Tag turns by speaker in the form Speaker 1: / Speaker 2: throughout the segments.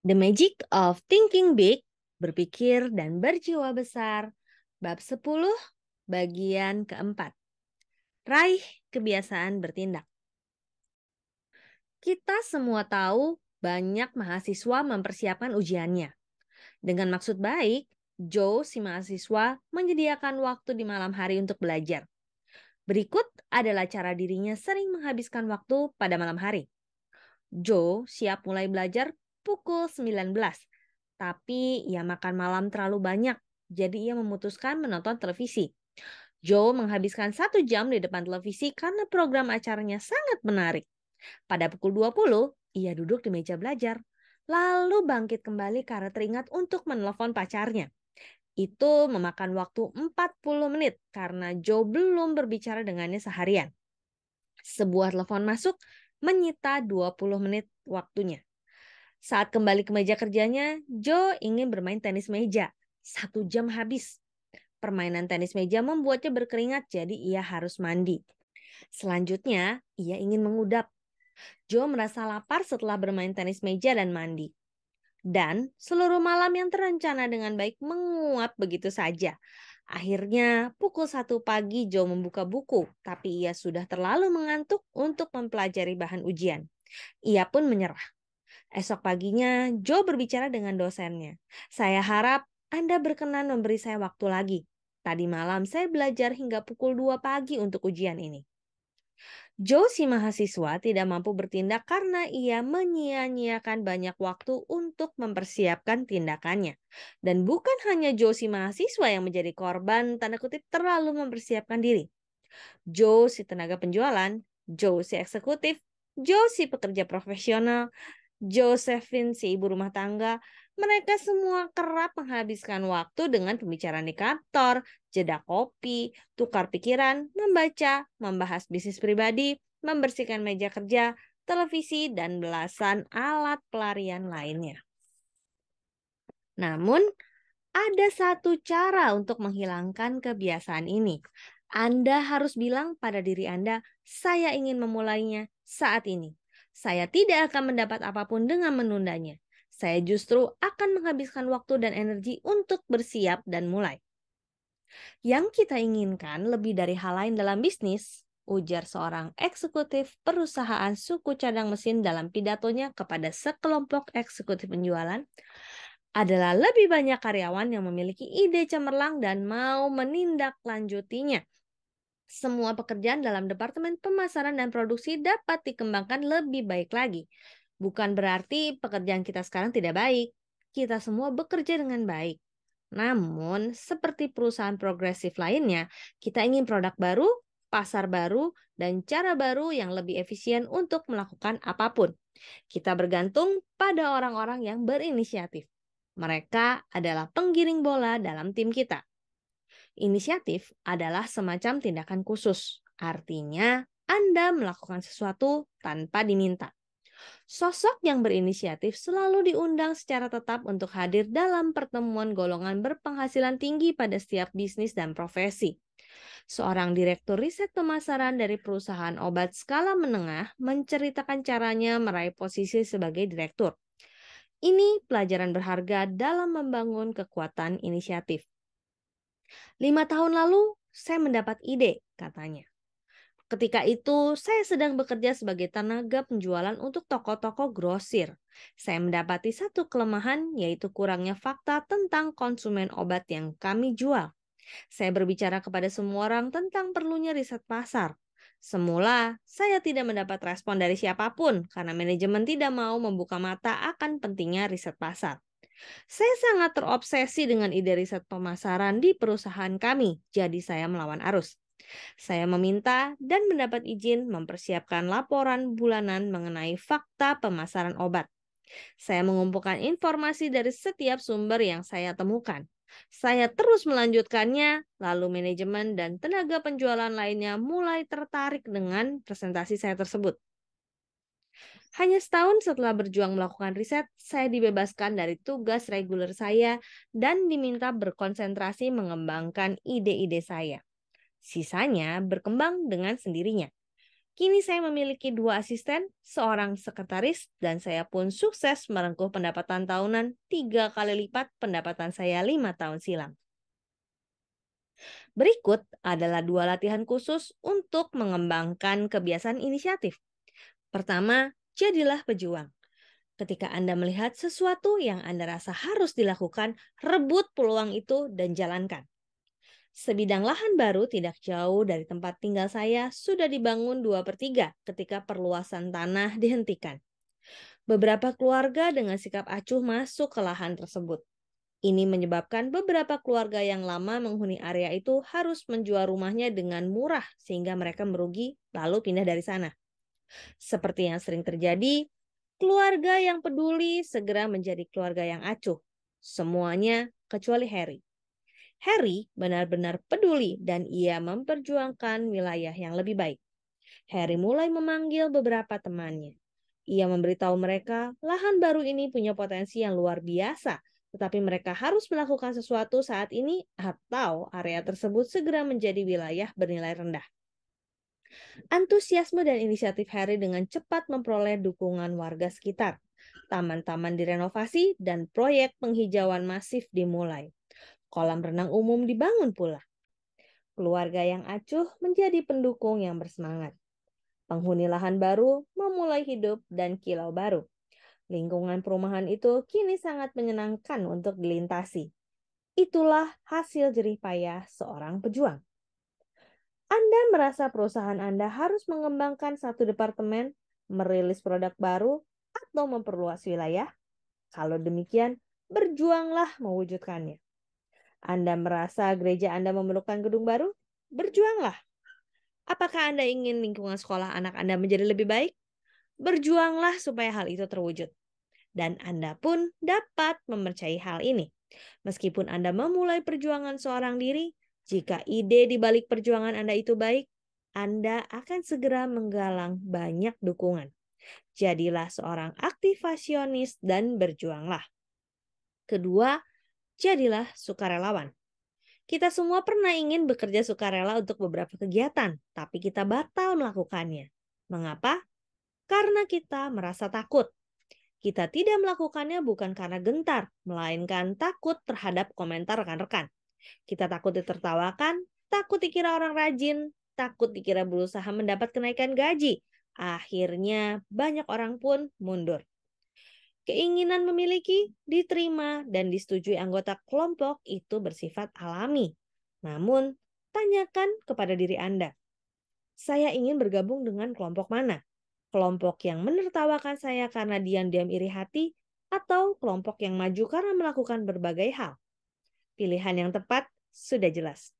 Speaker 1: The Magic of Thinking Big, berpikir dan berjiwa besar. Bab 10, bagian keempat. Raih kebiasaan bertindak. Kita semua tahu banyak mahasiswa mempersiapkan ujiannya. Dengan maksud baik, Joe si mahasiswa menyediakan waktu di malam hari untuk belajar. Berikut adalah cara dirinya sering menghabiskan waktu pada malam hari. Joe siap mulai belajar pukul 19. Tapi ia makan malam terlalu banyak, jadi ia memutuskan menonton televisi. Joe menghabiskan 1 jam di depan televisi karena program acaranya sangat menarik. Pada pukul 20, ia duduk di meja belajar. Lalu bangkit kembali karena teringat untuk menelepon pacarnya. Itu memakan waktu 40 menit karena Joe belum berbicara dengannya seharian. Sebuah telepon masuk menyita 20 menit waktunya. Saat kembali ke meja kerjanya, Joe ingin bermain tenis meja. 1 jam habis. Permainan tenis meja membuatnya berkeringat, jadi ia harus mandi. Selanjutnya, ia ingin mengudap. Joe merasa lapar setelah bermain tenis meja dan mandi. Dan seluruh malam yang terencana dengan baik menguap begitu saja. Akhirnya, pukul 1 pagi Joe membuka buku, tapi ia sudah terlalu mengantuk untuk mempelajari bahan ujian. Ia pun menyerah. Esok paginya, Joe berbicara dengan dosennya. Saya harap Anda berkenan memberi saya waktu lagi. Tadi malam saya belajar hingga pukul 2 pagi untuk ujian ini. Joe si mahasiswa tidak mampu bertindak karena ia menyia-nyiakan banyak waktu untuk mempersiapkan tindakannya. Dan bukan hanya Joe si mahasiswa yang menjadi korban tanda kutip terlalu mempersiapkan diri. Joe si tenaga penjualan, Joe si eksekutif, Joe si pekerja profesional, Josephine si ibu rumah tangga, mereka semua kerap menghabiskan waktu dengan pembicaraan di kantor, jeda kopi, tukar pikiran, membaca, membahas bisnis pribadi, membersihkan meja kerja, televisi, dan belasan alat pelarian lainnya. Namun, ada satu cara untuk menghilangkan kebiasaan ini. Anda harus bilang pada diri Anda, saya ingin memulainya saat ini. Saya tidak akan mendapat apapun dengan menundanya. Saya justru akan menghabiskan waktu dan energi untuk bersiap dan mulai. Yang kita inginkan lebih dari hal lain dalam bisnis, ujar seorang eksekutif perusahaan suku cadang mesin dalam pidatonya kepada sekelompok eksekutif penjualan, adalah lebih banyak karyawan yang memiliki ide cemerlang dan mau menindaklanjutinya. Semua pekerjaan dalam departemen pemasaran dan produksi dapat dikembangkan lebih baik lagi. Bukan berarti pekerjaan kita sekarang tidak baik. Kita semua bekerja dengan baik. Namun, seperti perusahaan progresif lainnya, kita ingin produk baru, pasar baru, dan cara baru yang lebih efisien untuk melakukan apapun. Kita bergantung pada orang-orang yang berinisiatif. Mereka adalah penggiring bola dalam tim kita. Inisiatif adalah semacam tindakan khusus. Artinya, Anda melakukan sesuatu tanpa diminta. Sosok yang berinisiatif selalu diundang secara tetap untuk hadir dalam pertemuan golongan berpenghasilan tinggi pada setiap bisnis dan profesi. Seorang direktur riset pemasaran dari perusahaan obat skala menengah menceritakan caranya meraih posisi sebagai direktur. Ini pelajaran berharga dalam membangun kekuatan inisiatif. 5 tahun lalu, saya mendapat ide, katanya. Ketika itu, saya sedang bekerja sebagai tenaga penjualan untuk toko-toko grosir. Saya mendapati satu kelemahan, yaitu kurangnya fakta tentang konsumen obat yang kami jual. Saya berbicara kepada semua orang tentang perlunya riset pasar. Semula, saya tidak mendapat respon dari siapapun karena manajemen tidak mau membuka mata akan pentingnya riset pasar. Saya sangat terobsesi dengan ide riset pemasaran di perusahaan kami, jadi saya melawan arus. Saya meminta dan mendapat izin mempersiapkan laporan bulanan mengenai fakta pemasaran obat. Saya mengumpulkan informasi dari setiap sumber yang saya temukan. Saya terus melanjutkannya, lalu manajemen dan tenaga penjualan lainnya mulai tertarik dengan presentasi saya tersebut. Hanya setahun setelah berjuang melakukan riset, saya dibebaskan dari tugas reguler saya dan diminta berkonsentrasi mengembangkan ide-ide saya. Sisanya berkembang dengan sendirinya. Kini saya memiliki 2 asisten, seorang sekretaris, dan saya pun sukses merengkuh pendapatan tahunan 3 kali lipat pendapatan saya 5 tahun silam. Berikut adalah 2 latihan khusus untuk mengembangkan kebiasaan inisiatif. Pertama, jadilah pejuang. Ketika Anda melihat sesuatu yang Anda rasa harus dilakukan, rebut peluang itu dan jalankan. Sebidang lahan baru tidak jauh dari tempat tinggal saya sudah dibangun 2/3 ketika perluasan tanah dihentikan. Beberapa keluarga dengan sikap acuh masuk ke lahan tersebut. Ini menyebabkan beberapa keluarga yang lama menghuni area itu harus menjual rumahnya dengan murah sehingga mereka merugi lalu pindah dari sana. Seperti yang sering terjadi, keluarga yang peduli segera menjadi keluarga yang acuh. Semuanya kecuali Harry. Harry benar-benar peduli dan ia memperjuangkan wilayah yang lebih baik. Harry mulai memanggil beberapa temannya. Ia memberitahu mereka lahan baru ini punya potensi yang luar biasa, tetapi mereka harus melakukan sesuatu saat ini atau area tersebut segera menjadi wilayah bernilai rendah. Antusiasme dan inisiatif Harry dengan cepat memperoleh dukungan warga sekitar. Taman-taman direnovasi dan proyek penghijauan masif dimulai. Kolam renang umum dibangun pula. Keluarga yang acuh menjadi pendukung yang bersemangat. Penghuni lahan baru memulai hidup dan kilau baru. Lingkungan perumahan itu kini sangat menyenangkan untuk dilintasi. Itulah hasil jerih payah seorang pejuang. Anda merasa perusahaan Anda harus mengembangkan satu departemen, merilis produk baru, atau memperluas wilayah? Kalau demikian, berjuanglah mewujudkannya. Anda merasa gereja Anda memerlukan gedung baru? Berjuanglah. Apakah Anda ingin lingkungan sekolah anak Anda menjadi lebih baik? Berjuanglah supaya hal itu terwujud. Dan Anda pun dapat mempercayai hal ini. Meskipun Anda memulai perjuangan seorang diri, jika ide di balik perjuangan Anda itu baik, Anda akan segera menggalang banyak dukungan. Jadilah seorang aktivasionis dan berjuanglah. Kedua, jadilah sukarelawan. Kita semua pernah ingin bekerja sukarela untuk beberapa kegiatan, tapi kita batal melakukannya. Mengapa? Karena kita merasa takut. Kita tidak melakukannya bukan karena gentar, melainkan takut terhadap komentar rekan-rekan. Kita takut ditertawakan, takut dikira orang rajin, takut dikira berusaha mendapat kenaikan gaji. Akhirnya banyak orang pun mundur. Keinginan memiliki, diterima, dan disetujui anggota kelompok itu bersifat alami. Namun, tanyakan kepada diri Anda. Saya ingin bergabung dengan kelompok mana? Kelompok yang menertawakan saya karena diam-diam iri hati, atau kelompok yang maju karena melakukan berbagai hal? Pilihan yang tepat sudah jelas.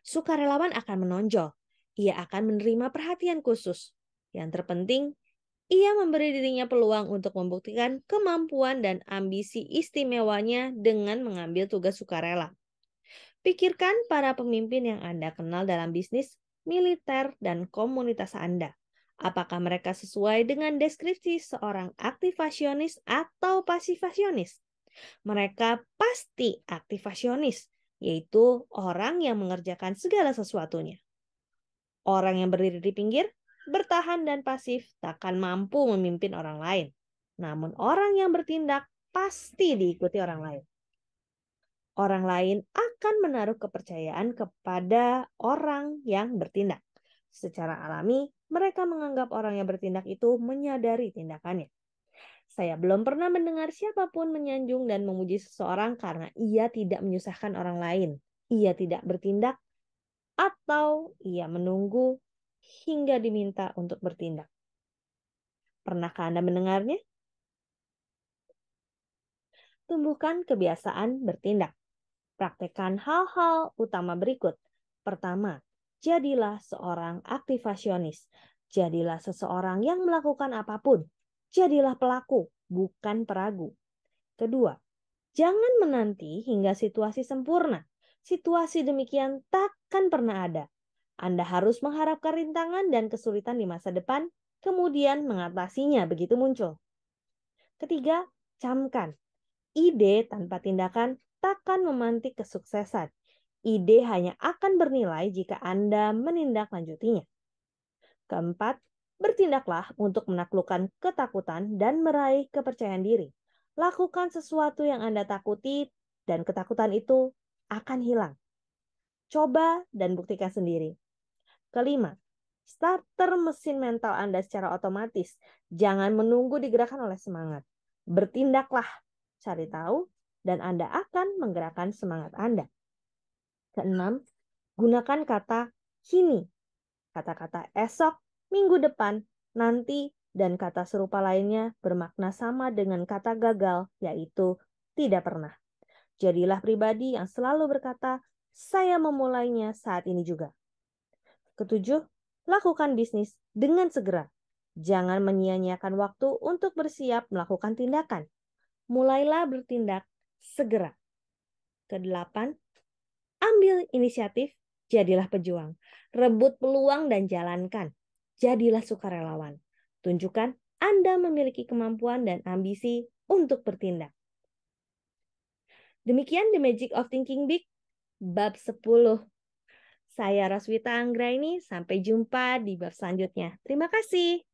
Speaker 1: Sukarelawan akan menonjol. Ia akan menerima perhatian khusus. Yang terpenting, ia memberi dirinya peluang untuk membuktikan kemampuan dan ambisi istimewanya dengan mengambil tugas sukarela. Pikirkan para pemimpin yang Anda kenal dalam bisnis, militer, dan komunitas Anda. Apakah mereka sesuai dengan deskripsi seorang aktivasionis atau pasifasionis? Mereka pasti aktivasionis, yaitu orang yang mengerjakan segala sesuatunya. Orang yang berdiri di pinggir, bertahan dan pasif takkan mampu memimpin orang lain. Namun orang yang bertindak pasti diikuti orang lain. Orang lain akan menaruh kepercayaan kepada orang yang bertindak. Secara alami, mereka menganggap orang yang bertindak itu menyadari tindakannya. Saya belum pernah mendengar siapapun menyanjung dan memuji seseorang karena ia tidak menyusahkan orang lain. Ia tidak bertindak atau ia menunggu hingga diminta untuk bertindak. Pernahkah Anda mendengarnya? Tumbuhkan kebiasaan bertindak. Praktekkan hal-hal utama berikut. Pertama, jadilah seorang aktivasionis. Jadilah seseorang yang melakukan apapun. Jadilah pelaku, bukan peragu. Kedua, jangan menanti hingga situasi sempurna. Situasi demikian takkan pernah ada. Anda harus mengharapkan rintangan dan kesulitan di masa depan, kemudian mengatasinya begitu muncul. Ketiga, camkan. Ide tanpa tindakan takkan memantik kesuksesan. Ide hanya akan bernilai jika Anda menindaklanjutinya. Keempat, bertindaklah untuk menaklukkan ketakutan dan meraih kepercayaan diri. Lakukan sesuatu yang Anda takuti dan ketakutan itu akan hilang. Coba dan buktikan sendiri. Kelima, starter mesin mental Anda secara otomatis. Jangan menunggu digerakkan oleh semangat. Bertindaklah, cari tahu, dan Anda akan menggerakkan semangat Anda. Keenam, gunakan kata kini. Kata-kata esok, minggu depan, nanti, dan kata serupa lainnya bermakna sama dengan kata gagal, yaitu tidak pernah. Jadilah pribadi yang selalu berkata, saya memulainya saat ini juga. Ketujuh, lakukan bisnis dengan segera. Jangan menyia-nyiakan waktu untuk bersiap melakukan tindakan. Mulailah bertindak segera. Kedelapan, ambil inisiatif, jadilah pejuang. Rebut peluang dan jalankan. Jadilah sukarelawan. Tunjukkan Anda memiliki kemampuan dan ambisi untuk bertindak. Demikian The Magic of Thinking Big, bab 10. Saya Roswita Anggraini, sampai jumpa di bab selanjutnya. Terima kasih.